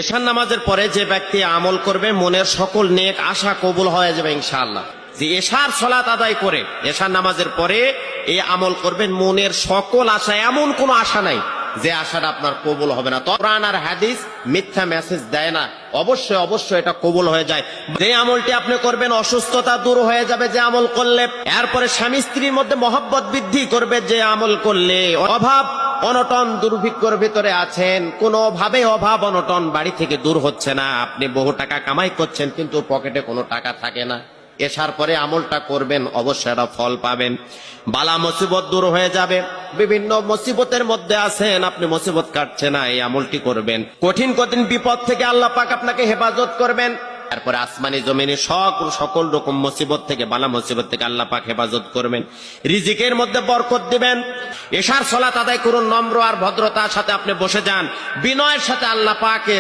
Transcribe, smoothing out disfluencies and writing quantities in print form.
এশার নামাজের পরে যে ব্যক্তি আমল করবে মনের সকল নেক আশা কবুল হয়ে যাবে ইনশাআল্লাহ। যে এশার সালাত আদায় করে এশার নামাজের পরে এই আমল করবেন, মনের সকল আশা, এমন কোনো আশা নাই যে আশাটা আপনার কবুল হবে না। কোরআন আর হাদিস মিথ্যা মেসেজ দেয় না, অবশ্যই অবশ্যই এটা কবুল হয়ে যায়। যে আমলটি আপনি করবেন অসুস্থতা দূর হয়ে যাবে যে আমল করলে। এরপরে স্বামী স্ত্রীর মধ্যে মহব্বত বৃদ্ধি করবে যে আমল করলে। অভাব অনটন দুর্ভিক্ষর ভিতরে আছেন, কোনোভাবে অভাব অনটন বাড়ি থেকে দূর হচ্ছে না, আপনি বহু টাকা কামাই করছেন কিন্তু পকেটে কোনো টাকা থাকে না, এসার পরে আমলটা করবেন, অবশ্যই একটা ফল পাবেন। বালা মুসিবত দূর হয়ে যাবে। বিভিন্ন মুসিবতের মধ্যে আছেন, আপনি মুসিবত কাটছে না, এই আমলটি করবেন, কঠিন কঠিন বিপদ থেকে আল্লাহ পাক আপনাকে হেফাজত করবেন। তারপরে আসমানি জমিনে সকল রকম মুসিবত থেকে, বালা মুসিবত থেকে আল্লাহ পাক হেফাজত করবেন, রিজিকের মধ্যে বরকত দিবেন। এশার সালাত আদায় করুন, নম্র আর ভদ্রতার সাথে আপনি বসে যান, বিনয়ের সাথে আল্লাহ পাকের